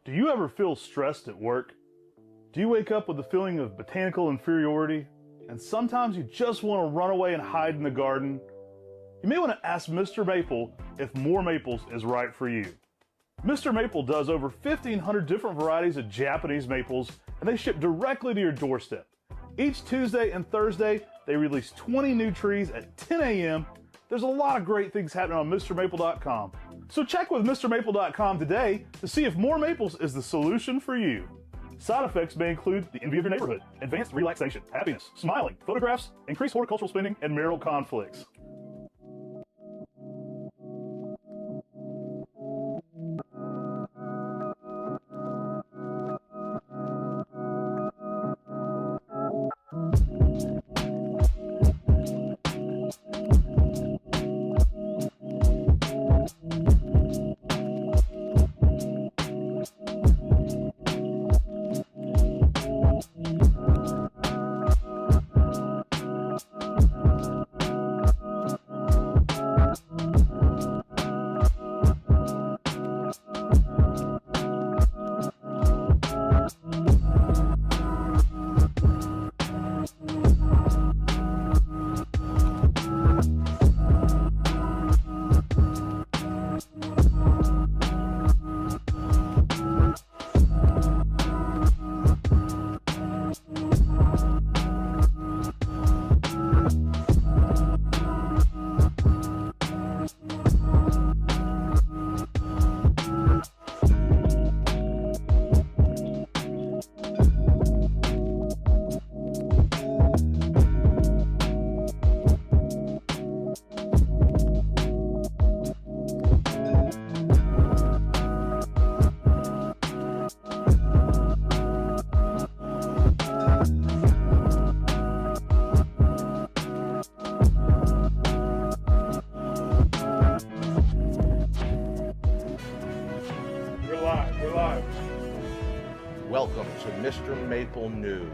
Do you ever feel stressed at work? Do you wake up with a feeling of botanical inferiority? And sometimes you just want to run away and hide in the garden? You may want to ask Mr. Maple if More Maples is right for you. Mr. Maple does over 1,500 different varieties of Japanese maples, and they ship directly to your doorstep. Each Tuesday and Thursday, they release 20 new trees at 10 a.m. There's a lot of great things happening on MrMaple.com. So check with MrMaple.com today to see if More Maples is the solution for you. Side effects may include the envy of your neighborhood, advanced relaxation, happiness, smiling, photographs, increased horticultural spending, and marital conflicts. Welcome to Mr. Maple News.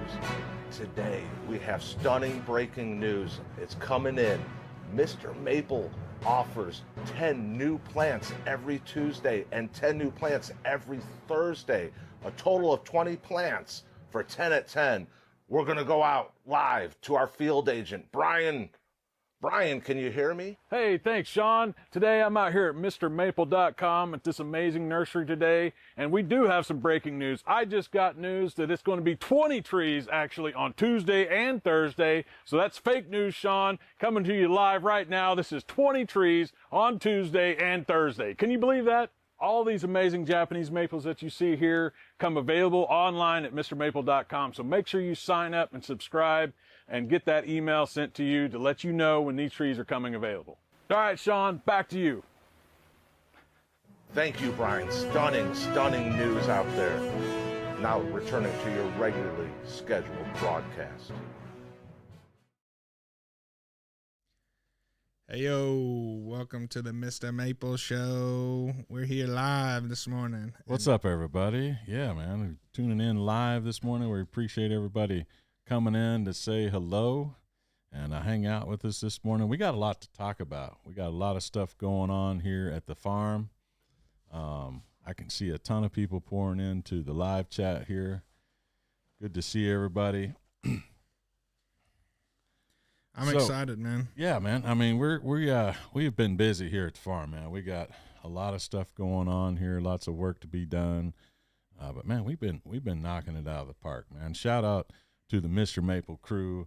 Today we have stunning breaking news. It's coming in. Mr. Maple offers 10 new plants every Tuesday and 10 new plants every Thursday. A total of 20 plants for 10 at 10. We're going to go out live to our field agent, Brian. Brian, can you hear me? Hey, thanks, Sean. Today I'm out here at MrMaple.com at this amazing nursery today, and we do have some breaking news. I just got news that it's going to be 20 trees actually on Tuesday and Thursday, so that's fake news, Sean. Coming to you live right now. This is 20 trees on Tuesday and Thursday. Can you believe that? All these amazing Japanese maples that you see here come available online at MrMaple.com, so make sure you sign up and subscribe and get that email sent to you to let you know when these trees are coming available. All right, Sean, back to you. Thank you, Brian. Stunning, stunning news out there. Now returning to your regularly scheduled broadcast. Hey, yo, welcome to the Mr. Maple Show. We're here live this morning. What's up, everybody? Yeah, man, we're tuning in live this morning. We appreciate everybody coming in to say hello and hang out with us this morning. We got a lot to talk about. We got a lot of stuff going on here at the farm. I can see a ton of people pouring into the live chat here. Good to see everybody. I'm excited, man. Yeah, man. I mean, we've been busy here at the farm, man. We got a lot of stuff going on here, lots of work to be done. But man, we've been knocking it out of the park, man. Shout out to the Mr. Maple crew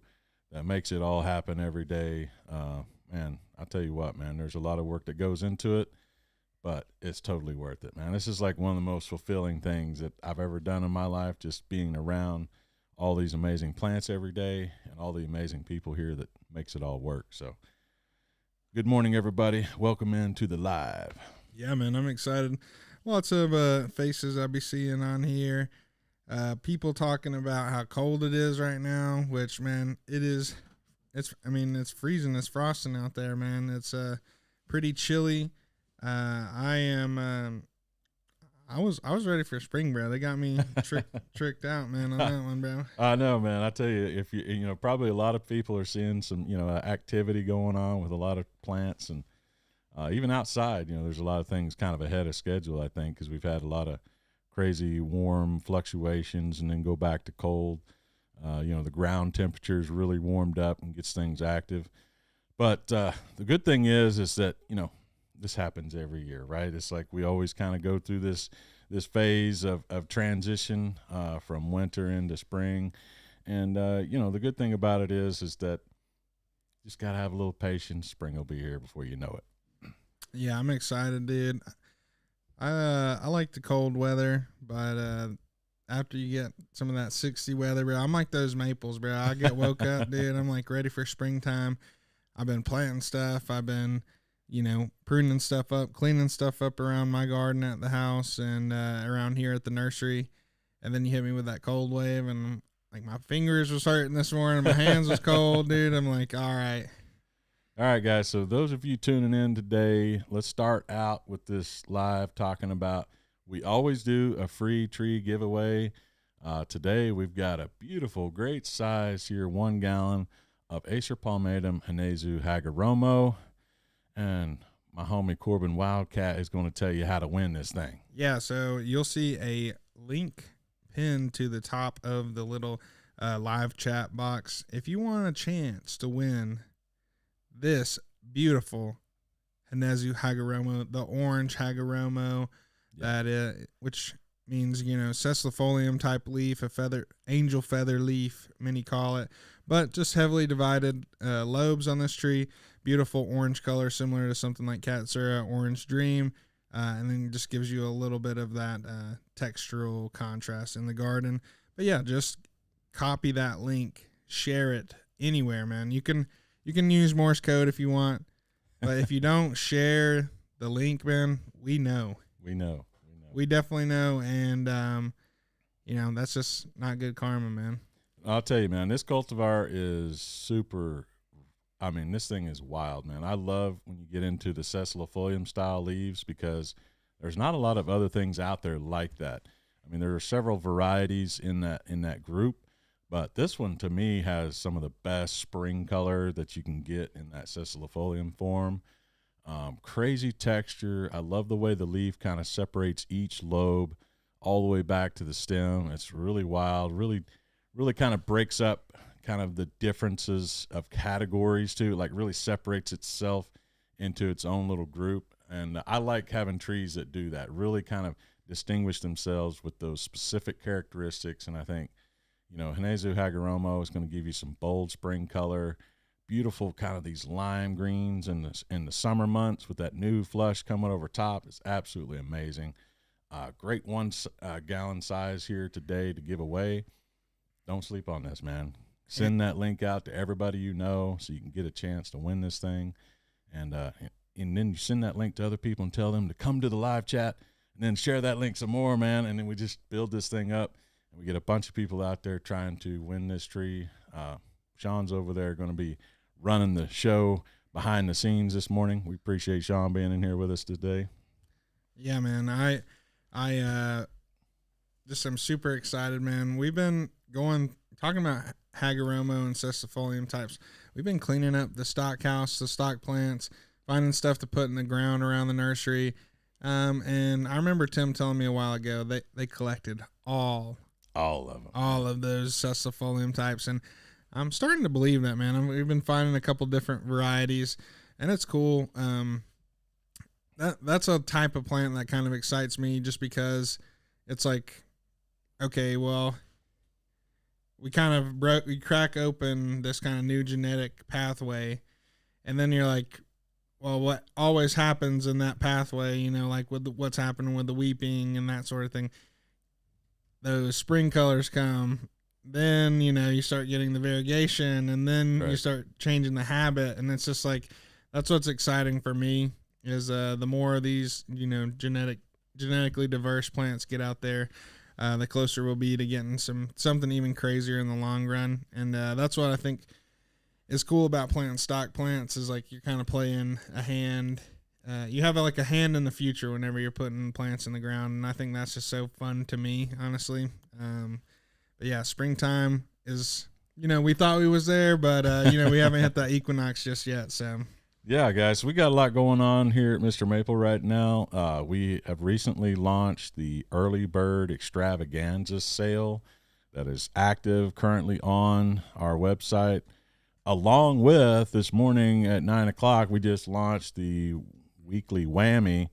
that makes it all happen every day. Man, I'll tell you what, man, there's a lot of work that goes into it, but it's totally worth it, man. This is like one of the most fulfilling things that I've ever done in my life, just being around all these amazing plants every day and all the amazing people here that makes it all work. So good morning, everybody. Welcome into the live. Yeah, man, I'm excited. Lots of faces I'll be seeing on here. People talking about how cold it is right now, which, man, it's freezing. It's frosting out there, man. It's pretty chilly. I was ready for spring, bro. They got me tricked out, man, on that one, bro. I know, man. I tell you, if probably a lot of people are seeing some, activity going on with a lot of plants, and even outside, there's a lot of things kind of ahead of schedule, I think, because we've had a lot of crazy warm fluctuations and then go back to cold. The ground temperature's really warmed up and gets things active. But the good thing is that, this happens every year, right? It's like we always kind of go through this phase of transition from winter into spring. And, the good thing about it is that you just got to have a little patience. Spring will be here before you know it. Yeah, I'm excited, dude. I like the cold weather, but after you get some of that 60 weather, bro, I'm like those maples, bro. I get woke up, dude. I'm like ready for springtime. I've been planting stuff. I've been, pruning stuff up, cleaning stuff up around my garden at the house and around here at the nursery. And then you hit me with that cold wave, and like my fingers was hurting this morning. My hands was cold, dude. I'm like, all right. All right, guys. So those of you tuning in today, let's start out with this live talking about, we always do a free tree giveaway. Today we've got a beautiful, great size here, 1 gallon of Acer Palmatum Hanezu Hagaromo. And my homie Corbin Wildcat is going to tell you how to win this thing. Yeah, so you'll see a link pinned to the top of the little live chat box. If you want a chance to win this beautiful Hanezu Hagaromo, the orange Hagaromo, which means, cecilifolium type leaf, angel feather leaf, many call it, but just heavily divided lobes on this tree. Beautiful orange color, similar to something like Katsura Orange Dream. And then it just gives you a little bit of that textural contrast in the garden. But yeah, just copy that link, share it anywhere, man. You can use Morse code if you want, but if you don't share the link, man, we know. We definitely know, and that's just not good karma, man. I'll tell you, man, this cultivar is super. I mean, this thing is wild, man. I love when you get into the cecilifolium style leaves because there's not a lot of other things out there like that. I mean, there are several varieties in that group, but this one to me has some of the best spring color that you can get in that cecilifolium form. Crazy texture. I love the way the leaf kind of separates each lobe all the way back to the stem. It's really wild, really kind of breaks up kind of the differences of categories too, like really separates itself into its own little group. And I like having trees that do that, really kind of distinguish themselves with those specific characteristics. And I think, Hanezu Hagaromo is going to give you some bold spring color, beautiful kind of these lime greens in the summer months with that new flush coming over top. It's absolutely amazing. Great 1 gallon size here today to give away. Don't sleep on this, man. Send that link out to everybody you know so you can get a chance to win this thing. And then you send that link to other people and tell them to come to the live chat and then share that link some more, man. And then we just build this thing up and we get a bunch of people out there trying to win this tree. Sean's over there going to be running the show behind the scenes this morning. We appreciate Sean being in here with us today. Yeah, man. I just am super excited, man. We've been talking about Hagaromo and cecilifolium types. We've been cleaning up the stock house, the stock plants, finding stuff to put in the ground around the nursery. And I remember Tim telling me a while ago they collected all of them, all of those cecilifolium types, and I'm starting to believe that, man. We've been finding a couple different varieties, and it's cool. That's a type of plant that kind of excites me, just because it's like, okay, well, we crack open this kind of new genetic pathway, and then you're like, well, what always happens in that pathway, like with what's happening with the weeping and that sort of thing, those spring colors come, then, you start getting the variegation, and then you start changing the habit, and it's just like, that's what's exciting for me, is the more of these, genetically diverse plants get out there, the closer we'll be to getting something even crazier in the long run. And that's what I think is cool about planting stock plants, is like you're kind of playing a hand. You have a hand in the future whenever you're putting plants in the ground, and I think that's just so fun to me, honestly. But yeah, springtime is, we thought we was there, but we haven't hit that equinox just yet. So Yeah, guys, we got a lot going on here at Mr. Maple right now. We have recently launched the Early Bird Extravaganza sale that is active currently on our website. Along with this morning at 9 o'clock, we just launched the weekly whammy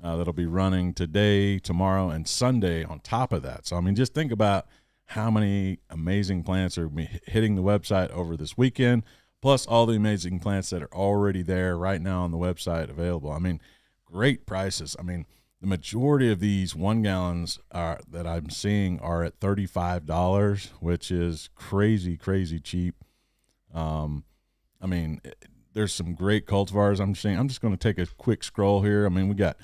that'll be running today, tomorrow, and Sunday on top of that. So, I mean, just think about how many amazing plants are hitting the website over this weekend, plus all the amazing plants that are already there right now on the website available. I mean, great prices. I mean, the majority of these 1 gallons that I'm seeing are at $35, which is crazy, crazy cheap. I mean, there's some great cultivars I'm seeing. I'm just going to take a quick scroll here. I mean, we got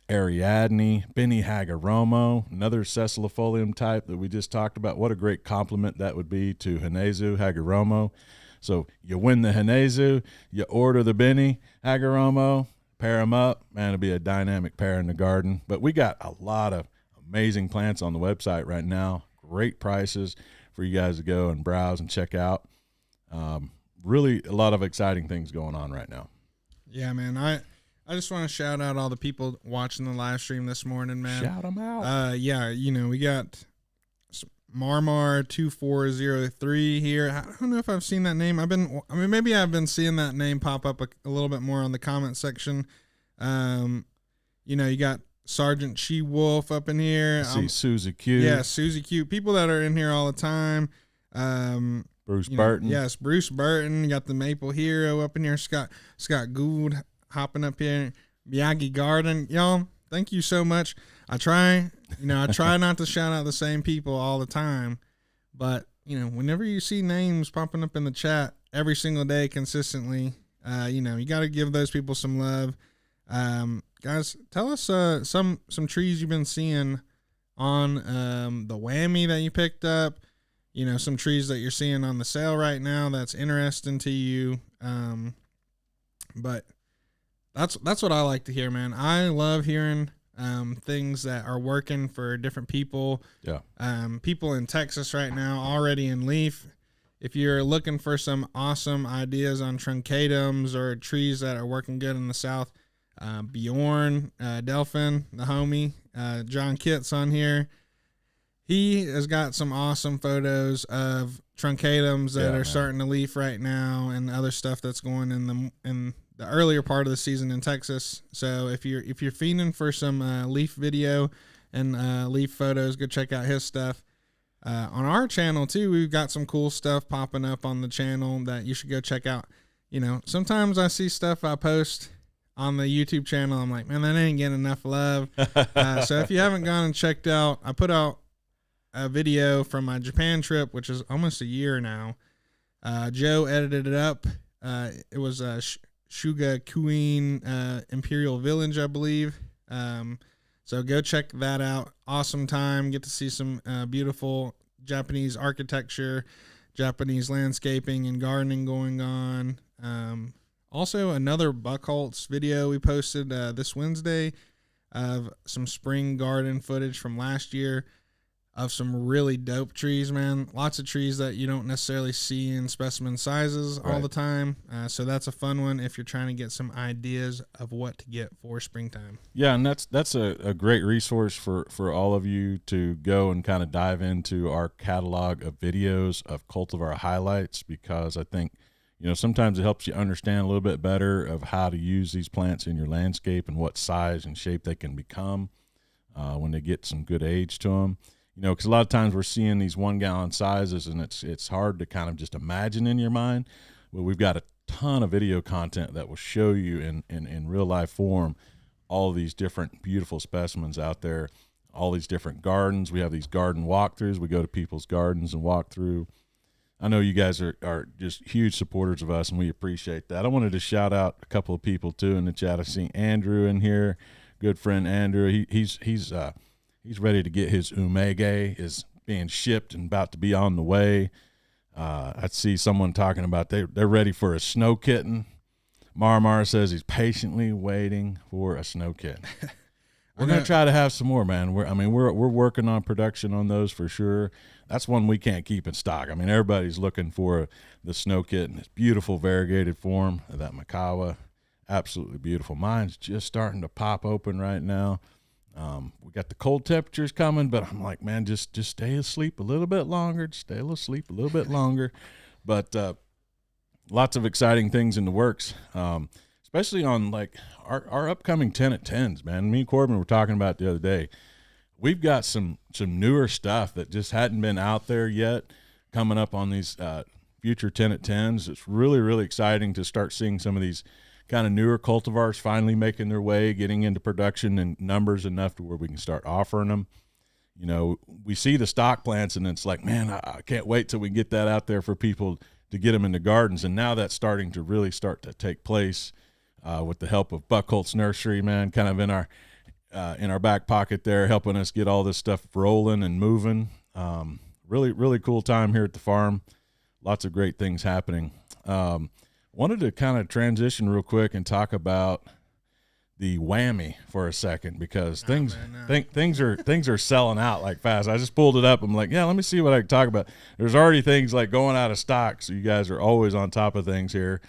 Ariadne, Benny Hagaromo, another sessilifolium type that we just talked about. What a great compliment that would be to Hinezu Hagaromo. So you win the Hinezu, you order the Benny Hagaromo, pair them up, man, it'll be a dynamic pair in the garden. But we got a lot of amazing plants on the website right now. Great prices for you guys to go and browse and check out. Really a lot of exciting things going on right now. Yeah, man. I just want to shout out all the people watching the live stream this morning, man. Shout them out. Yeah, you know, we got Marmar2403 here. I don't know if I've seen that name. Maybe I've been seeing that name pop up a little bit more on the comment section. You know, you got Sergeant She Wolf up in here. I see Susie Q. Yeah, Susie Q. People that are in here all the time. Bruce Burton. Yes, Bruce Burton. You got the Maple Hero up in here. Scott Gould hopping up here. Miyagi Garden. Y'all, thank you so much. I try not to shout out the same people all the time, but you know, whenever you see names popping up in the chat every single day consistently, you know, you got to give those people some love. Guys, tell us some trees you've been seeing on the whammy that you picked up. You know, some trees that you're seeing on the sale right now that's interesting to you. But that's what I like to hear, man. I love hearing things that are working for different people. Yeah. People in Texas right now already in leaf. If you're looking for some awesome ideas on truncatums or trees that are working good in the South, Bjorn, Delphin, the homie, John Kitts on here. He has got some awesome photos of truncatums that are starting to leaf right now, and other stuff that's going in the earlier part of the season in Texas. So if you're fiending for some leaf video and leaf photos, go check out his stuff. On our channel too, we've got some cool stuff popping up on the channel that you should go check out. You know, sometimes I see stuff I post on the YouTube channel, I'm like, man, that ain't getting enough love. So if you haven't gone and checked out, I put out a video from my Japan trip, which is almost a year now. Joe edited it up. It was Shuga Queen Imperial Village, I believe. So go check that out. Awesome time. Get to see some beautiful Japanese architecture, Japanese landscaping and gardening going on. Also, another Buckholz video we posted this Wednesday of some spring garden footage from last year of some really dope trees, man. Lots of trees that you don't necessarily see in specimen sizes all the time. So that's a fun one if you're trying to get some ideas of what to get for springtime. Yeah, and that's a great resource for all of you to go and kind of dive into our catalog of videos of cultivar highlights, because I think, you know, sometimes it helps you understand a little bit better of how to use these plants in your landscape and what size and shape they can become when they get some good age to them. You know, because a lot of times we're seeing these 1 gallon sizes, and it's hard to kind of just imagine in your mind. Well, we've got a ton of video content that will show you in real life form all these different beautiful specimens out there, all these different gardens. We have these garden walkthroughs. We go to people's gardens and walk through. I know you guys are just huge supporters of us, and we appreciate that. I wanted to shout out a couple of people too in the chat. I see Andrew in here, good friend Andrew. He's ready to get his umege, is being shipped and about to be on the way. I see someone talking about they're ready for a snow kitten. Marmar says he's patiently waiting for a snow kitten. We're gonna try to have some more, man. We're working on production on those for sure. That's one we can't keep in stock. I mean, everybody's looking for the snow kitten. It's beautiful variegated form of that Makawa. absolutely beautiful. Mine's just starting to pop open right now. We got the cold temperatures coming, but I'm like, man, just stay asleep a little bit longer. Just stay asleep a little bit longer. But lots of exciting things in the works, especially on like our upcoming 10 at 10s, man. Me and Corbin were talking about the other day. We've got some newer stuff that just hadn't been out there yet coming up on these future 10 at 10s. It's really, really exciting to start seeing some of these kind of newer cultivars finally making their way, getting into production and numbers enough to where we can start offering them. You know, we see the stock plants and it's like, man, I can't wait till we get that out there for people to get them in the gardens. And now that's starting to really start to take place with the help of Buckholtz Nursery, man, kind of in our back pocket there, helping us get all this stuff rolling and moving. Really, really cool time here at the farm. Lots of great things happening. Wanted to kind of transition real quick and talk about the whammy for a second because things are selling out like fast. I just pulled it up. I'm like, yeah, let me see what I can talk about. There's already things like going out of stock, so you guys are always on top of things here.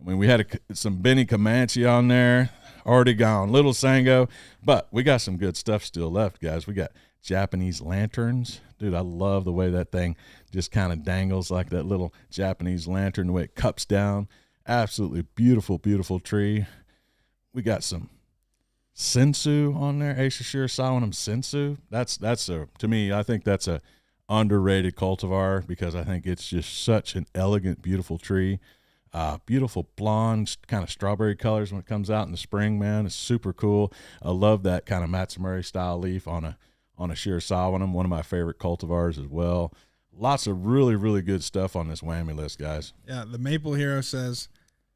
I mean, we had some Benny Comanche on there, already gone. Little Sango, but we got some good stuff still left, guys. We got Japanese lanterns. Dude, I love the way that thing just kind of dangles like that little Japanese lantern, the way it cups down. Absolutely beautiful, beautiful tree. We got some Sensu on there, Acacia Solemnum Sensu. That's to me, I think that's a underrated cultivar because I think it's just such an elegant, beautiful tree. Beautiful blonde, kind of strawberry colors when it comes out in the spring, man. It's super cool. I love that kind of Matsumuri style leaf on a Shirasawanum, one of my favorite cultivars as well. Lots of really, really good stuff on this whammy list, guys. Yeah, the Maple Hero says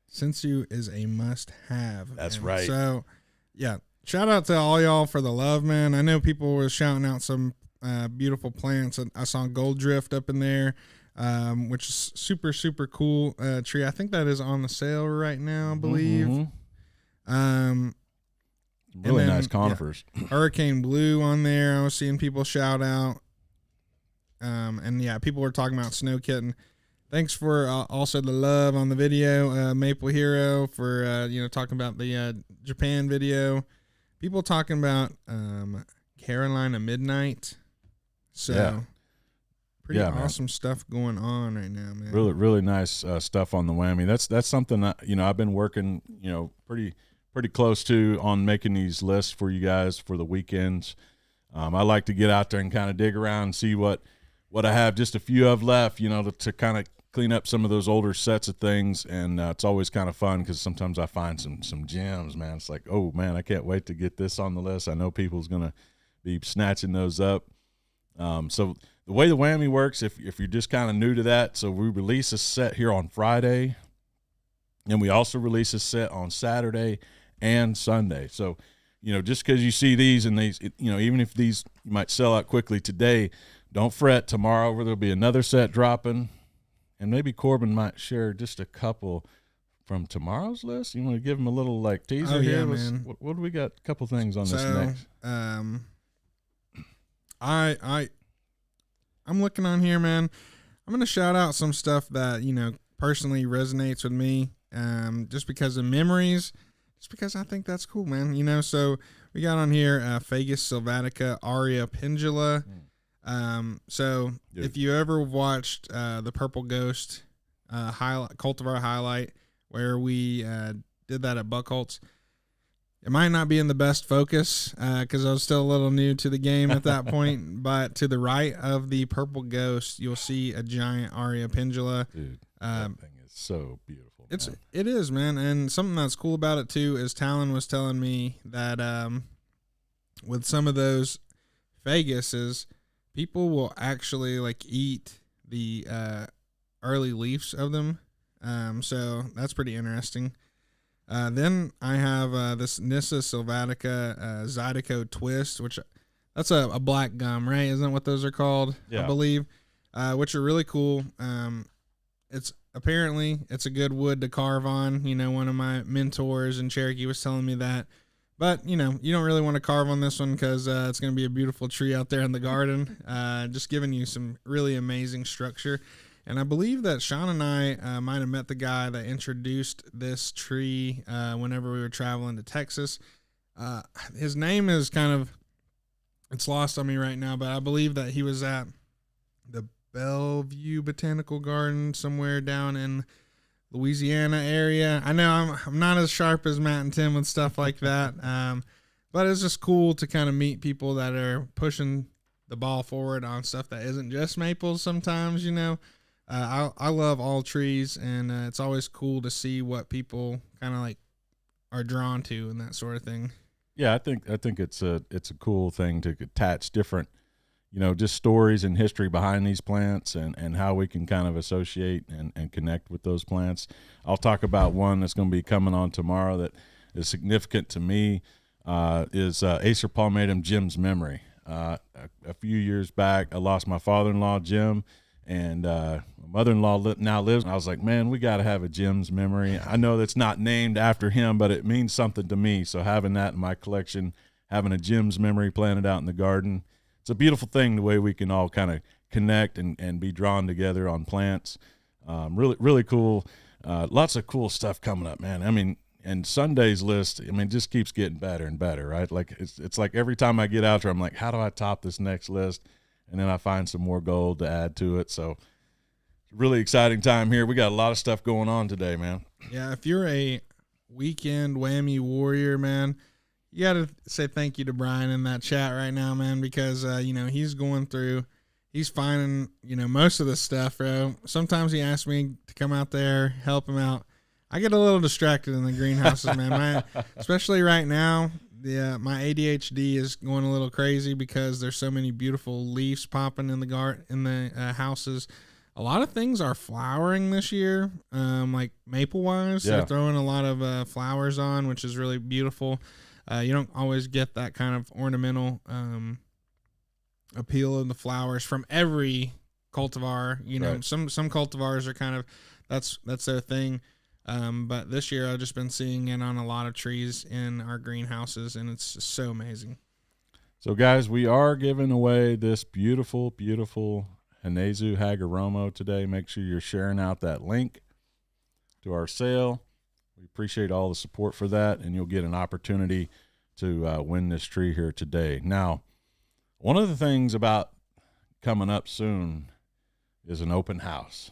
Sensu is a must-have. That's right. So, yeah, shout out to all y'all for the love, man. I know people were shouting out some beautiful plants. I saw Gold Drift up in there, which is super, super cool tree. I think that is on the sale right now, I believe. Mm-hmm. Really nice conifers. Yeah, Hurricane Blue on there. I was seeing people shout out. And yeah, people were talking about Snow Kitten. Thanks for also the love on the video, Maple Hero, for talking about the Japan video. People talking about Carolina Midnight. So yeah. pretty awesome stuff going on right now, man. Really, really nice stuff on the whammy. That's something that I've been working pretty close to on making these lists for you guys for the weekends. I like to get out there and kind of dig around and see what I have just a few of left, to kind of clean up some of those older sets of things. And it's always kind of fun because sometimes I find some gems, man. It's like, oh, man, I can't wait to get this on the list. I know people's going to be snatching those up. So the way the whammy works, if you're just kind of new to that, so we release a set here on Friday, and we also release a set on Saturday and Sunday. So, just because you see these and these, even if these might sell out quickly today, don't fret. Tomorrow there'll be another set dropping, and maybe Corbin might share just a couple from tomorrow's list. You want to give him a little teaser here? Yeah, man. What do we got? A couple things on this next. I'm looking on here, man. I'm gonna shout out some stuff that personally resonates with me, just because of memories. Just because I think that's cool, man. So we got on here Fagus sylvatica aria pendula. So Dude. If you ever watched the Purple Ghost cultivar highlight where we did that at Buckholtz, it might not be in the best focus because I was still a little new to the game at that point. But to the right of the Purple Ghost, you'll see a giant aria pendula. Dude, that thing is so beautiful. It is, man. And something that's cool about it too is Talon was telling me that with some of those Faguses, people will actually eat the early leaves of them. So that's pretty interesting. Then I have this Nissa sylvatica Zydeco Twist, which that's a black gum, right? Isn't that what those are called? Yeah. I believe, which are really cool. It's a good wood to carve on. One of my mentors in Cherokee was telling me that. But, you don't really want to carve on this one because it's going to be a beautiful tree out there in the garden. Just giving you some really amazing structure. And I believe that Sean and I might have met the guy that introduced this tree whenever we were traveling to Texas. His name is it's lost on me right now, but I believe that he was at the Bellevue Botanical Garden somewhere down in Louisiana area. I know I'm not as sharp as Matt and Tim with stuff like that, but it's just cool to kind of meet people that are pushing the ball forward on stuff that isn't just maples sometimes, you know. I love all trees, and it's always cool to see what people kind of like are drawn to and that sort of thing. Yeah, I think it's a cool thing to attach different, you know, just stories and history behind these plants and how we can kind of associate and connect with those plants. I'll talk about one that's going to be coming on tomorrow that is significant to me, is Acer palmatum Jim's memory. A few years back, I lost my father-in-law, Jim, and my mother-in-law now lives. And I was like, man, we got to have a Jim's memory. I know that's not named after him, but it means something to me. So having that in my collection, having a Jim's memory planted out in the garden, it's a beautiful thing, the way we can all kind of connect and be drawn together on plants. Really, really cool. Lots of cool stuff coming up, man. I mean, and Sunday's list, I mean, just keeps getting better and better, right? Like it's like every time I get out there, I'm like, how do I top this next list? And then I find some more gold to add to it. So really exciting time here. We got a lot of stuff going on today, man. Yeah, if you're a weekend whammy warrior, man, you got to say thank you to Brian in that chat right now, man, because, you know, he's finding, you know, most of this stuff, bro. Sometimes he asks me to come out there, help him out. I get a little distracted in the greenhouses, man. Especially right now, my ADHD is going a little crazy because there's so many beautiful leaves popping in the houses. A lot of things are flowering this year, like maple-wise. Yeah. They're throwing a lot of flowers on, which is really beautiful. You don't always get that kind of ornamental appeal of the flowers from every cultivar. You know, right. Some cultivars are kind of that's their thing. But this year I've just been seeing it on a lot of trees in our greenhouses, and it's just so amazing. So, guys, we are giving away this beautiful, beautiful Hnesu Hagoromo today. Make sure you're sharing out that link to our sale. We appreciate all the support for that, and you'll get an opportunity to win this tree here today. Now, one of the things about coming up soon is an open house.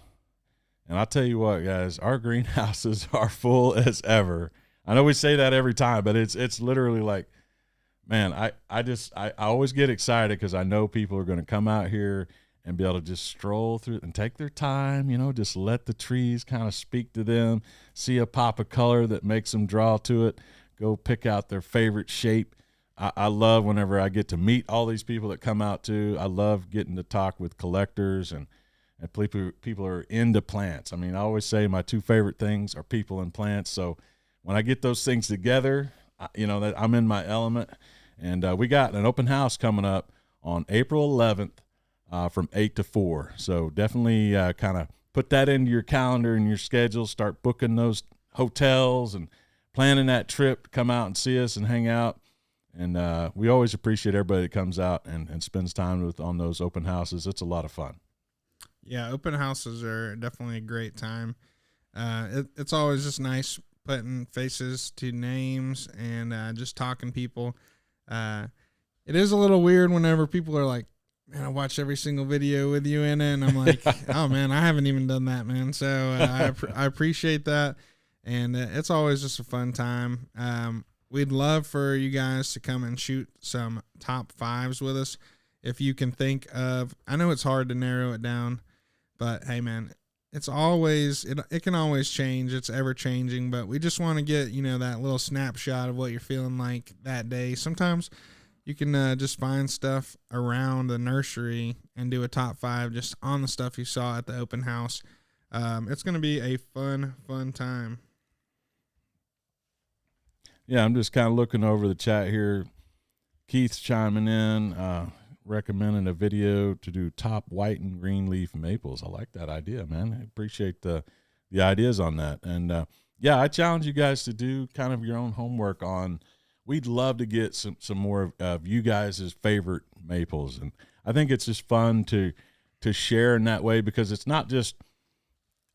And I'll tell you what, guys, our greenhouses are full as ever. I know we say that every time, but it's literally like, man, I always get excited because I know people are going to come out here and be able to just stroll through and take their time, you know, just let the trees kind of speak to them, see a pop of color that makes them draw to it, go pick out their favorite shape. I love whenever I get to meet all these people that come out too. I love getting to talk with collectors and people are into plants. I mean, I always say my two favorite things are people and plants. So when I get those things together, you know, that I'm in my element. And we got an open house coming up on April 11th from 8 to 4. So definitely kind of put that into your calendar and your schedule. Start booking those hotels and planning that trip to come out and see us and hang out. And we always appreciate everybody that comes out and spends time on those open houses. It's a lot of fun. Yeah, open houses are definitely a great time. It's always just nice putting faces to names and just talking people. It is a little weird whenever people are like, man, I watch every single video with you in it. And I'm like, oh, man, I haven't even done that, man. So I appreciate that. And it's always just a fun time. We'd love for you guys to come and shoot some top fives with us. If you can think of, I know it's hard to narrow it down, but hey, man, it's always, it can always change. It's ever changing, but we just want to get, you know, that little snapshot of what you're feeling like that day. Sometimes you can just find stuff around the nursery and do a top five just on the stuff you saw at the open house. It's going to be a fun time. Yeah, I'm just kind of looking over the chat here. Keith's chiming in, recommending a video to do top white and green leaf maples. I like that idea, man. I appreciate the ideas on that. And yeah, I challenge you guys to do kind of your own homework on. We'd love to get some more of you guys' favorite maples, and I think it's just fun to to share in that way, because it's not just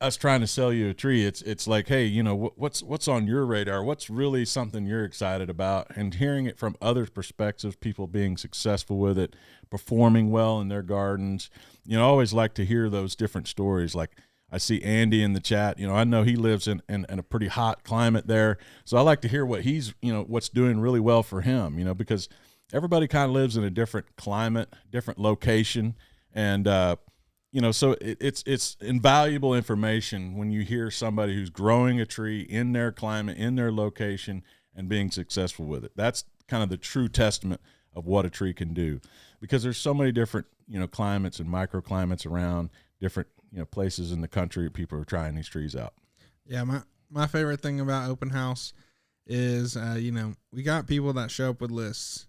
us trying to sell you a tree. It's like, hey, you know, what's on your radar? What's really something you're excited about? And hearing it from other perspectives, people being successful with it, performing well in their gardens. You know, I always like to hear those different stories. Like I see Andy in the chat. You know, I know he lives in a pretty hot climate there. So I like to hear what he's, you know, what's doing really well for him, you know, because everybody kind of lives in a different climate, different location. And, you know, so it's invaluable information when you hear somebody who's growing a tree in their climate, in their location, and being successful with it. That's kind of the true testament of what a tree can do, because there's so many different, you know, climates and microclimates around different, you know, places in the country. People are trying these trees out. Yeah, my favorite thing about open house is, you know, we got people that show up with lists.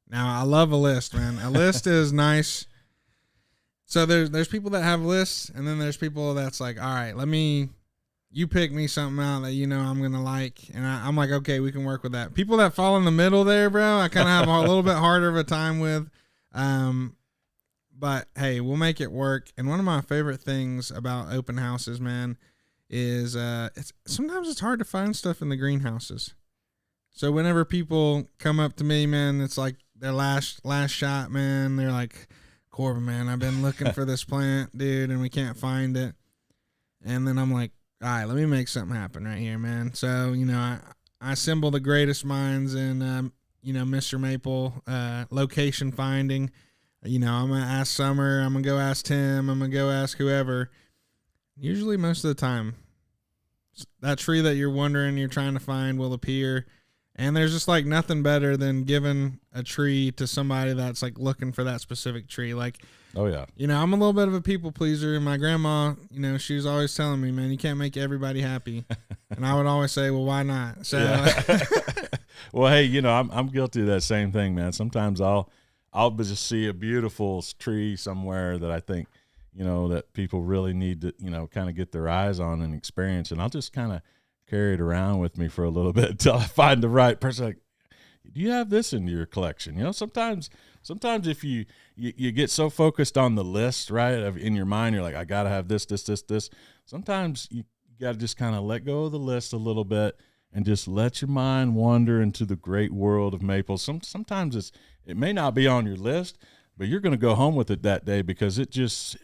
Now, I love a list, man. A list is nice. So there's people that have lists, and then there's people that's like, all right, you pick me something out that you know I'm going to like, and I'm like, okay, we can work with that. People that fall in the middle there, bro, I kind of have a little bit harder of a time with. But, hey, we'll make it work. And one of my favorite things about open houses, man, is sometimes it's hard to find stuff in the greenhouses. So whenever people come up to me, man, it's like their last shot, man. They're like, Corbin, man, I've been looking for this plant, dude, and we can't find it. And then I'm like, all right, let me make something happen right here, man. So, you know, I assemble the greatest minds in, you know, Mr. Maple location finding. You know, I'm going to ask Summer, I'm going to go ask Tim, I'm going to go ask whoever. Usually most of the time, that tree that you're wondering you're trying to find will appear. And there's just like nothing better than giving a tree to somebody that's like looking for that specific tree. Like, oh yeah, you know, I'm a little bit of a people pleaser, and my grandma, you know, she was always telling me, man, you can't make everybody happy. And I would always say, well, why not? So, yeah. Well, hey, you know, I'm guilty of that same thing, man. Sometimes I'll just see a beautiful tree somewhere that I think, you know, that people really need to, you know, kind of get their eyes on and experience. And I'll just kind of carry it around with me for a little bit until I find the right person. Like, do you have this in your collection? You know, sometimes if you get so focused on the list, right, in your mind, you're like, I got to have this. Sometimes you got to just kind of let go of the list a little bit and just let your mind wander into the great world of maples. Sometimes it may not be on your list, but you're going to go home with it that day because it just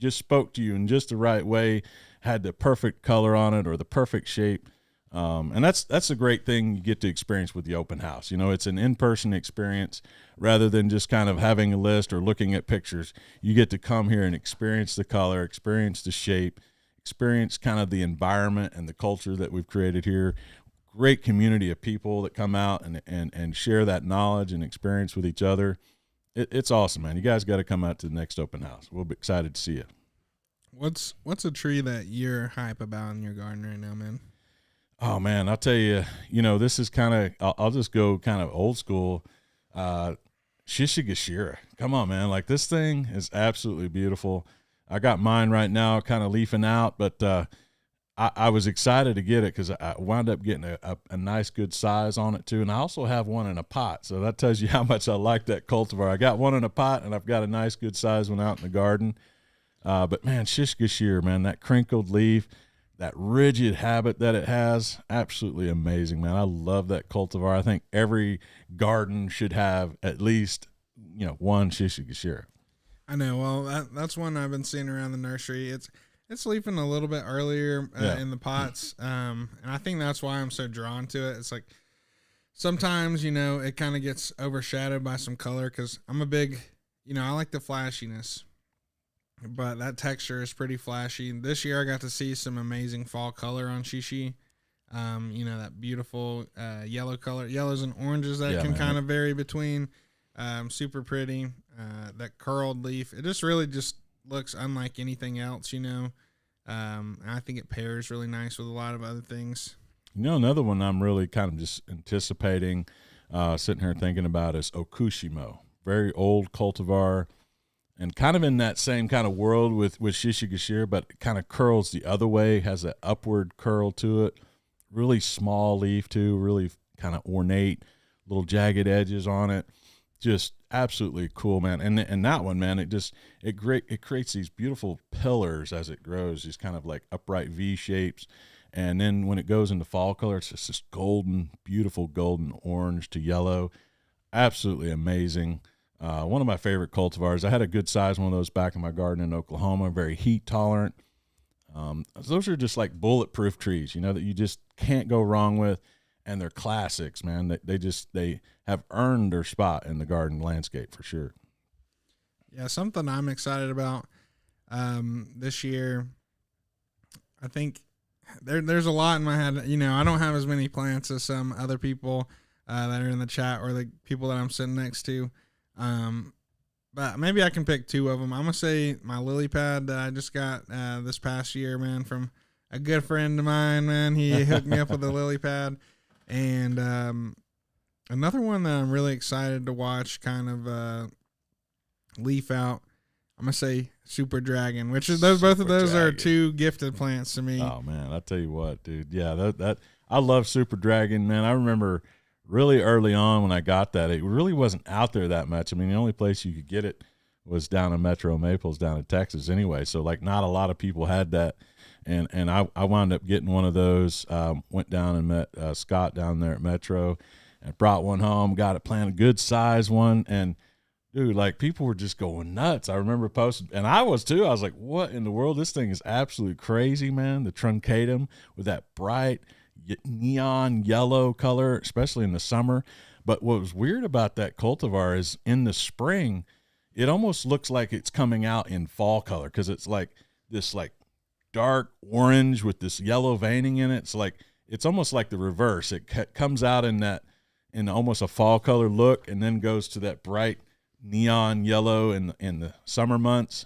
spoke to you in just the right way, had the perfect color on it or the perfect shape. And that's a great thing you get to experience with the open house. You know, it's an in-person experience rather than just kind of having a list or looking at pictures. You get to come here and experience the color, experience the shape, experience kind of the environment and the culture that we've created here. Great community of people that come out and share that knowledge and experience with each other. It's awesome, man. You guys got to come out to the next open house. We'll be excited to see you. What's a tree that you're hype about in your garden right now, man? Oh man, I'll tell you, you know, this is kind of, I'll just go kind of old school. Shishigashira. Come on, man. Like, this thing is absolutely beautiful. I got mine right now kind of leafing out, but I was excited to get it because I wound up getting a nice good size on it too. And I also have one in a pot. So that tells you how much I like that cultivar. I got one in a pot and I've got a nice good size one out in the garden. But man, Shishigashira, man, that crinkled leaf, that rigid habit that it has, absolutely amazing, man. I love that cultivar. I think every garden should have at least, you know, one Shishigashira. I know. Well, that's one I've been seeing around the nursery. It's leafing a little bit earlier in the pots, and I think that's why I'm so drawn to it. It's like sometimes, you know, it kind of gets overshadowed by some color because I'm a big, you know, I like the flashiness. But that texture is pretty flashy. This year I got to see some amazing fall color on Shishi. You know, that beautiful yellow color, yellows and oranges that can kind of vary between. Super pretty. That curled leaf. It just really just looks unlike anything else, you know. And I think it pairs really nice with a lot of other things. You know, another one I'm really kind of just anticipating, sitting here thinking about is Okushimo. Very old cultivar. And kind of in that same kind of world with Shishigashira, but it kind of curls the other way, has an upward curl to it. Really small leaf too, really kind of ornate, little jagged edges on it. just absolutely cool, man. And that one, man, it creates these beautiful pillars as it grows, these kind of like upright V shapes. And then when it goes into fall color, it's just this golden, beautiful golden orange to yellow. Absolutely amazing. One of my favorite cultivars. I had a good size one of those back in my garden in Oklahoma, very heat tolerant. Those are just like bulletproof trees, you know, that you just can't go wrong with. And they're classics, man. They have earned their spot in the garden landscape for sure. Yeah, something I'm excited about this year. I think there's a lot in my head. You know, I don't have as many plants as some other people that are in the chat or the people that I'm sitting next to. But maybe I can pick two of them. I'm gonna say my lily pad that I just got this past year, man, from a good friend of mine. Man, he hooked me up with a lily pad. And another one that I'm really excited to watch kind of leaf out, I'm going to say Super Dragon, which is both of those are two gifted plants to me. Oh, man, I tell you what, dude. Yeah, that I love Super Dragon, man. I remember really early on when I got that, it really wasn't out there that much. I mean, the only place you could get it was down in MrMaples down in Texas anyway. So, like, not a lot of people had that. And I wound up getting one of those, went down and met Scott down there at Metro and brought one home, got it planted, good size one. And, dude, like, people were just going nuts. I remember posting, and I was too. I was like, what in the world? This thing is absolutely crazy, man. The truncatum with that bright neon yellow color, especially in the summer. But what was weird about that cultivar is in the spring, it almost looks like it's coming out in fall color because it's like this, like, dark orange with this yellow veining in it. It's almost like the reverse. It comes out in almost a fall color look and then goes to that bright neon yellow in the summer months.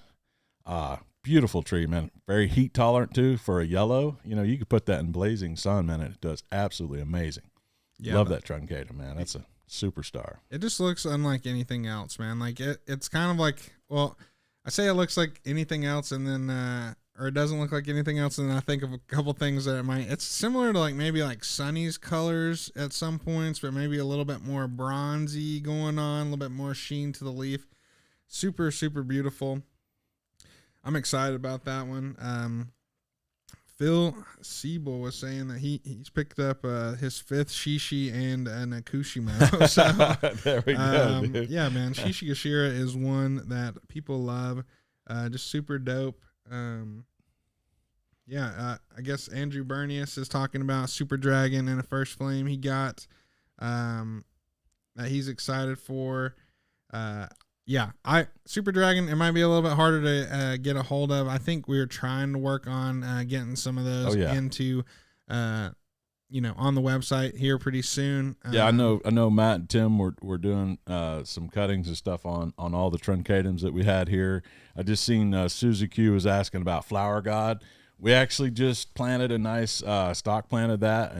Beautiful tree, man. Very heat tolerant too for a yellow. You know, you could put that in blazing sun, man, and it does absolutely amazing. Yeah, love that truncatum, man. That's a superstar. It just looks unlike anything else, man. Like it's kind of like, well, I say it looks like anything else, and then or it doesn't look like anything else, and I think of a couple things that it might. It's similar to like maybe like Sunny's colors at some points, but maybe a little bit more bronzy going on, a little bit more sheen to the leaf. Super, super beautiful. I'm excited about that one. Phil Siebel was saying that he's picked up his fifth Shishi and an Akushimo. So there we go, dude. Yeah, man. Shishi Gashira is one that people love. Just super dope. I guess Andrew Bernius is talking about Super Dragon and a first flame he got that he's excited for. Super Dragon, it might be a little bit harder to get a hold of. I think we're trying to work on getting some of those into on the website here pretty soon. I know Matt and Tim were doing some cuttings and stuff on all the truncatums that we had here. I just seen Susie Q was asking about Flower God. We actually just planted a nice stock planted that,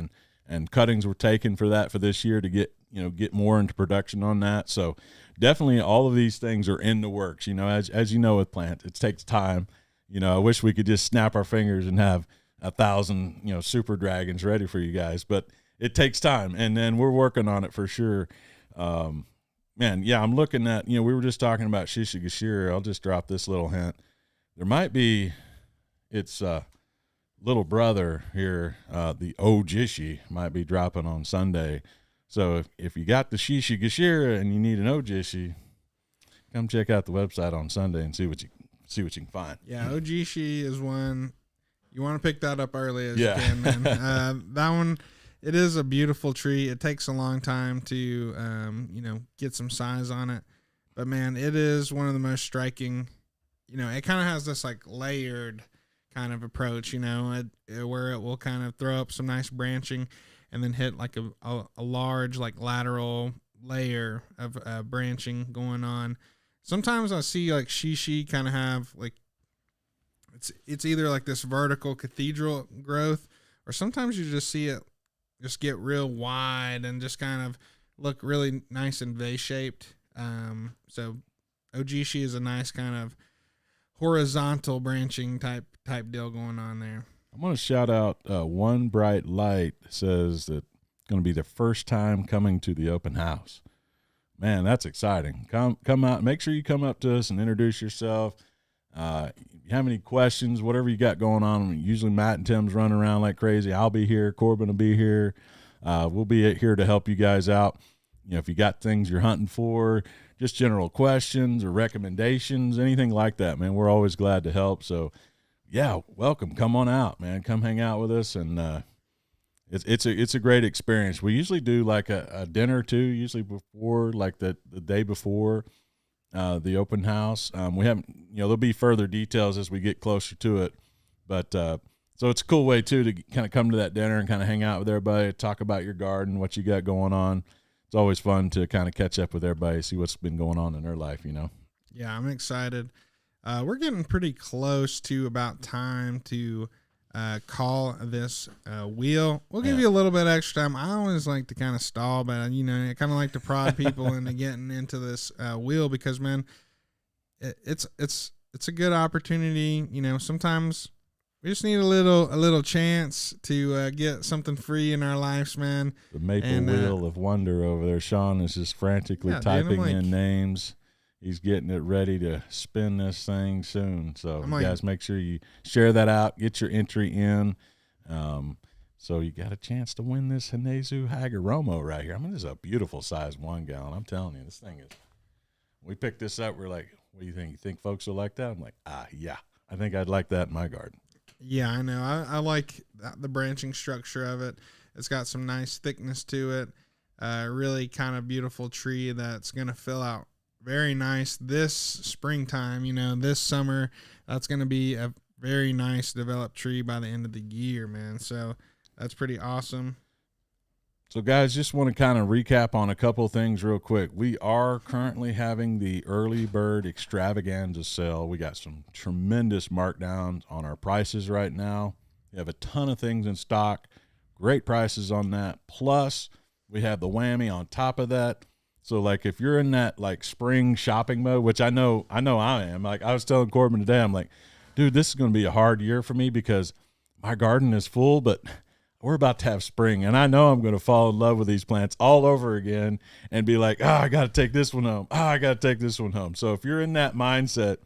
and cuttings were taken for that for this year to get more into production on that. So definitely all of these things are in the works. You know, as you know with plants, it takes time. You know, I wish we could just snap our fingers and have 1,000 Super Dragons ready for you guys, but it takes time, and then we're working on it for sure. I'm looking at, we were just talking about Shishi Gashira. I'll just drop this little hint. There might be its little brother here, the Ojishi, might be dropping on Sunday. So if you got the Shishi Gashira and you need an Ojishi, come check out the website on Sunday and see what you can find. Yeah, Ojishi is one. You want to pick that up early as you can, man. That one, it is a beautiful tree. It takes a long time to, get some size on it. But, man, it is one of the most striking. It kind of has this, like, layered kind of approach, where it will kind of throw up some nice branching and then hit, like, a large, like, lateral layer of branching going on. Sometimes I see, like, Shishi kind of have, like, it's either like this vertical cathedral growth, or sometimes you just see it just get real wide and just kind of look really nice and V-shaped. So Ojishi is a nice kind of horizontal branching type deal going on there. I'm going to shout out One Bright Light. Says that it's going to be the first time coming to the open house. man, that's exciting. Come out. Make sure you come up to us and introduce yourself. If you have any questions, whatever you got going on, usually Matt and Tim's running around like crazy. I'll be here. Corbin will be here. We'll be here to help you guys out. You know, if you got things you're hunting for, just general questions or recommendations, anything like that, man, we're always glad to help. So, yeah, welcome. Come on out, man. Come hang out with us, and it's a great experience. We usually do like a dinner too, usually before, like the day before the open house. We haven't, there'll be further details as we get closer to it, but so it's a cool way too to kind of come to that dinner and kind of hang out with everybody, talk about your garden, what you got going on. It's always fun to kind of catch up with everybody, see what's been going on in their life, Yeah, I'm excited. We're getting pretty close to about time to call this wheel. We'll give you a little bit extra time. I always like to kind of stall, but I kind of like to prod people into getting into this wheel because, man, it's a good opportunity. Sometimes we just need a little chance to get something free in our lives, man. The Maple Wheel of Wonder over there. Sean is just frantically typing in names. He's getting it ready to spin this thing soon. So you guys make sure you share that out, get your entry in. So you got a chance to win this Hinezu Hagaromo right here. I mean, this is a beautiful size 1 gallon. I'm telling you, this thing is, we picked this up. We're like, what do you think? You think folks will like that? I'm like, yeah, I think I'd like that in my garden. Yeah, I know. I like the branching structure of it. It's got some nice thickness to it. Really kind of beautiful tree that's going to fill out very nice this springtime. This summer, that's going to be a very nice developed tree by the end of the year, man. So that's pretty awesome. So, guys, just want to kind of recap on a couple of things real quick. We are currently having the early bird extravaganza sale. We got some tremendous markdowns on our prices right now. We have a ton of things in stock, great prices on that. Plus, we have the whammy on top of that. So, like, if you're in that, like, spring shopping mode, which I know I am. Like, I was telling Corbin today, I'm like, dude, this is going to be a hard year for me because my garden is full, but we're about to have spring, and I know I'm going to fall in love with these plants all over again and be like, I got to take this one home. I got to take this one home. So if you're in that mindset,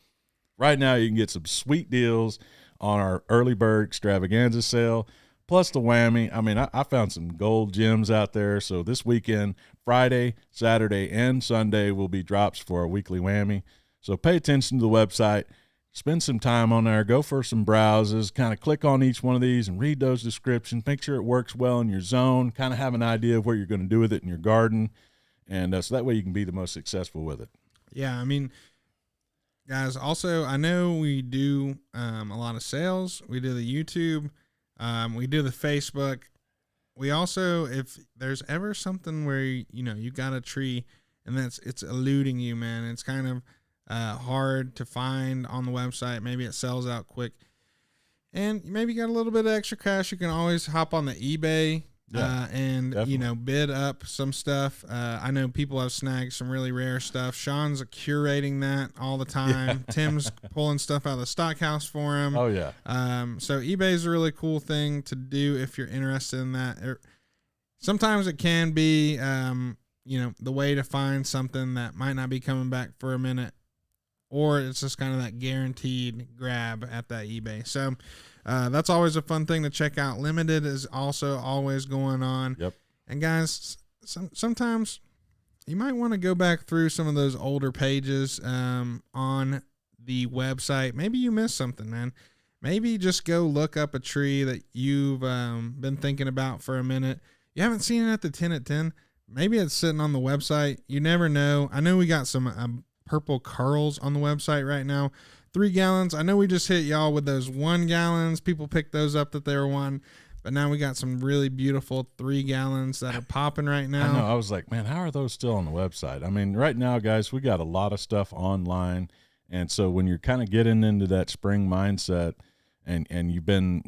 right now you can get some sweet deals on our early bird extravaganza sale, plus the whammy. I mean, I found some gold gems out there. So this weekend, Friday, Saturday, and Sunday will be drops for our weekly whammy. So pay attention to the website. Spend some time on there, go for some browses, kind of click on each one of these and read those descriptions. Make sure it works well in your zone, kind of have an idea of what you're going to do with it in your garden. And so that way you can be the most successful with it. Yeah, I mean, guys, also, I know we do a lot of sales. We do the YouTube. We do the Facebook. We also, if there's ever something where, you got a tree and it's eluding you, man, it's kind of hard to find on the website. Maybe it sells out quick, and maybe you got a little bit of extra cash. You can always hop on the eBay and definitely, bid up some stuff. I know people have snagged some really rare stuff. Sean's curating that all the time. Yeah. Tim's pulling stuff out of the stock house for him. Oh yeah. So eBay is a really cool thing to do if you're interested in that. Sometimes it can be the way to find something that might not be coming back for a minute, or it's just kind of that guaranteed grab at that eBay. So that's always a fun thing to check out. Limited is also always going on. Yep. And guys, sometimes you might want to go back through some of those older pages on the website. Maybe you missed something, man. Maybe just go look up a tree that you've been thinking about for a minute. You haven't seen it at the 10 at 10. Maybe it's sitting on the website. You never know. I know we got some purple curls on the website right now. 3 gallons. I know we just hit y'all with those 1 gallons. People picked those up that they were one, but now we got some really beautiful 3 gallons that are popping right now. I know. I was like, man, how are those still on the website? I mean, right now, guys, we got a lot of stuff online. And so when you're kind of getting into that spring mindset and you've been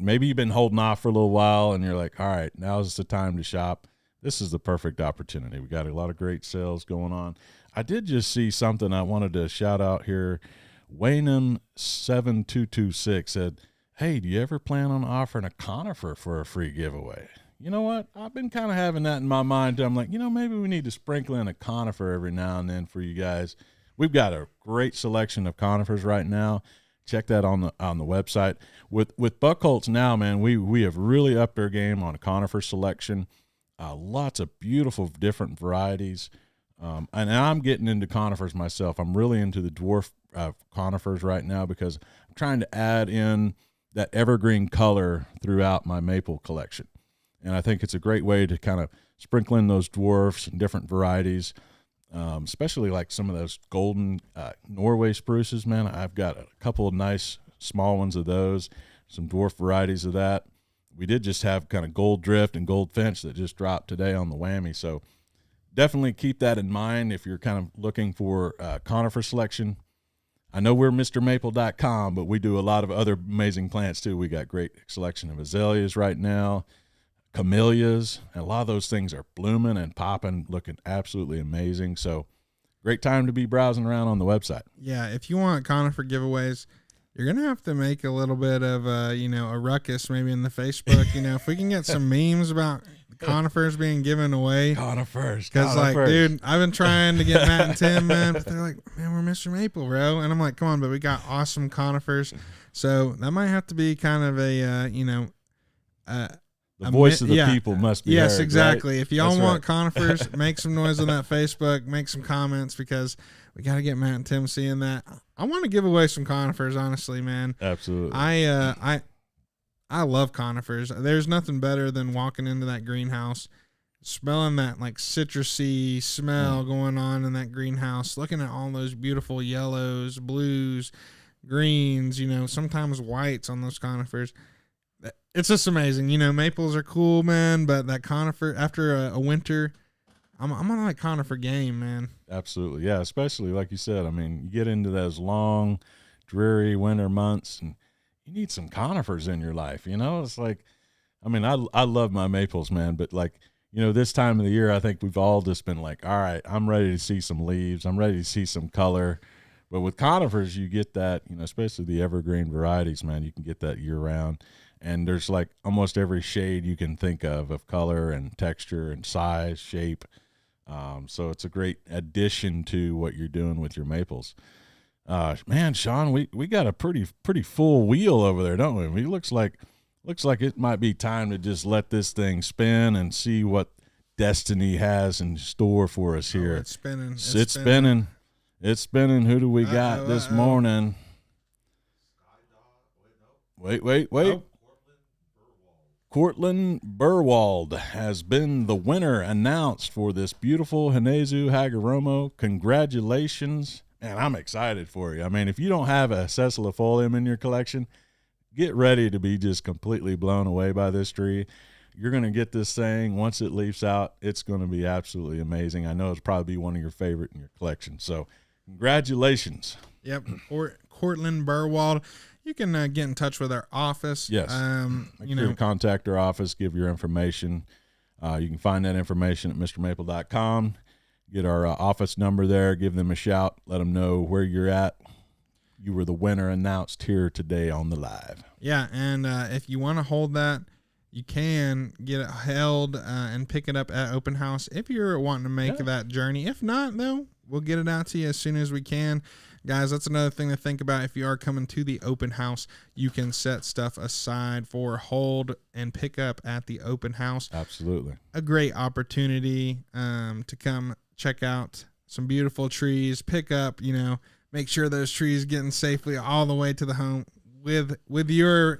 holding off for a little while and you're like, all right, now's the time to shop. This is the perfect opportunity. We got a lot of great sales going on. I did just see something I wanted to shout out here. Waynham7226 said, hey, do you ever plan on offering a conifer for a free giveaway? you know what? I've been kind of having that in my mind. I'm like, maybe we need to sprinkle in a conifer every now and then for you guys. We've got a great selection of conifers right now. Check that on the website. With Buckholz now, man, we have really upped our game on a conifer selection. Lots of beautiful different varieties. And I'm getting into conifers myself. I'm really into the dwarf conifers right now because I'm trying to add in that evergreen color throughout my maple collection. And I think it's a great way to kind of sprinkle in those dwarfs and different varieties, especially like some of those golden Norway spruces, man. I've got a couple of nice small ones of those, some dwarf varieties of that. We did just have kind of gold drift and gold finch that just dropped today on the whammy. So definitely keep that in mind if you're kind of looking for conifer selection. I know we're mrmaple.com, but we do a lot of other amazing plants too. We got great selection of azaleas right now, camellias, and a lot of those things are blooming and popping, looking absolutely amazing. So great time to be browsing around on the website. Yeah, if you want conifer giveaways, you're going to have to make a little bit of a ruckus maybe in the Facebook. If we can get some memes about conifers being given away. Conifers. Because, like, dude, I've been trying to get Matt and Tim, man, but they're like, man, we're Mr. Maple, bro. And I'm like, come on, but we got awesome conifers. So that might have to be kind of the voice of the people must be Yes, heard, exactly. Right? If y'all That's want right. conifers, make some noise on that Facebook, make some comments because we got to get Matt and Tim seeing that. I want to give away some conifers, honestly, man. Absolutely. I love conifers. There's nothing better than walking into that greenhouse, smelling that like citrusy smell going on in that greenhouse, looking at all those beautiful yellows, blues, greens, sometimes whites on those conifers. It's just amazing. Maples are cool, man, but that conifer, after a winter, I'm on that conifer game, man. Absolutely. Yeah, especially like you said, I mean, you get into those long, dreary winter months and you need some conifers in your life, It's like, I mean, I love my maples, man, but like, this time of the year, I think we've all just been like, all right, I'm ready to see some leaves. I'm ready to see some color. But with conifers, you get that, especially the evergreen varieties, man, you can get that year round. And there's like almost every shade you can think of color and texture and size, shape. So it's a great addition to what you're doing with your maples. Man, Sean, we got a pretty full wheel over there, don't we? It looks like it might be time to just let this thing spin and see what destiny has in store for us here. It's spinning. It's spinning. It's spinning. Who do we got this morning? Wait. Oh. Cortland Burwald has been the winner announced for this beautiful Hinezu Hagoromo. Congratulations. Man, I'm excited for you. I mean, if you don't have a sessilifolium in your collection, get ready to be just completely blown away by this tree. You're going to get this thing. Once it leaves out, it's going to be absolutely amazing. I know it's probably be one of your favorite in your collection. So congratulations. Yep. Cortland Burwald. You can get in touch with our office. Yes. Make sure to contact our office, give your information. You can find that information at mrmaple.com. Get our office number there, give them a shout, let them know where you're at. You were the winner announced here today on the live. Yeah, and if you want to hold that, you can get it held and pick it up at open house if you're wanting to make that journey. If not, though, we'll get it out to you as soon as we can. Guys, that's another thing to think about. If you are coming to the open house, you can set stuff aside for hold and pick up at the open house. Absolutely. A great opportunity to come check out some beautiful trees, pick up, make sure those trees getting safely all the way to the home with your,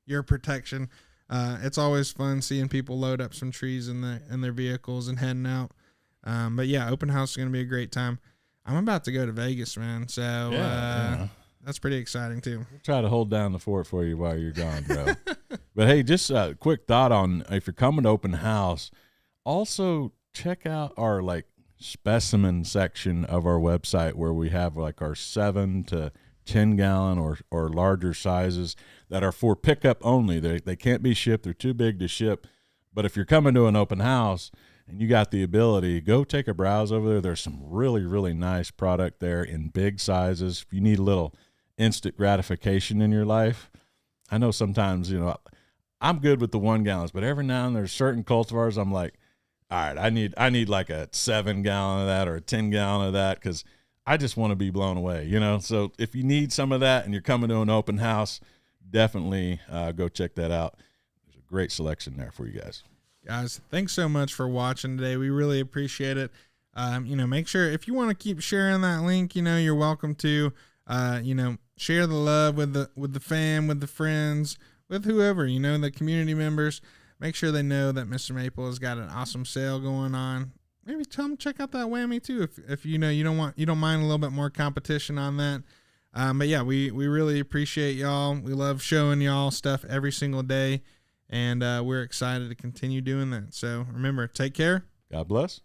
your protection. It's always fun seeing people load up some trees in their vehicles and heading out. But yeah, open house is going to be a great time. I'm about to go to Vegas, man. So that's pretty exciting too. We'll try to hold down the fort for you while you're gone, bro. But hey, just a quick thought on if you're coming to open house, also check out our like specimen section of our website where we have like our 7 to 10 gallon or larger sizes that are for pickup only. They can't be shipped. They're too big to ship. But if you're coming to an open house and you got the ability, go take a browse over there. There's some really, really nice product there in big sizes. If you need a little instant gratification in your life, I know sometimes, I'm good with the 1 gallons, but every now and then there's certain cultivars I'm like, all right, I need like a 7 gallon of that or a 10 gallon of that, because I just want to be blown away, you know? So if you need some of that and you're coming to an open house, definitely go check that out. There's a great selection there for you guys. Guys, thanks so much for watching today. We really appreciate it. Make sure if you want to keep sharing that link, you're welcome to, share the love with the fam, with the friends, with whoever, the community members. Make sure they know that Mr. Maple has got an awesome sale going on. Maybe tell them check out that whammy too, if you don't mind a little bit more competition on that. But yeah, we really appreciate y'all. We love showing y'all stuff every single day, and we're excited to continue doing that. So remember, take care. God bless.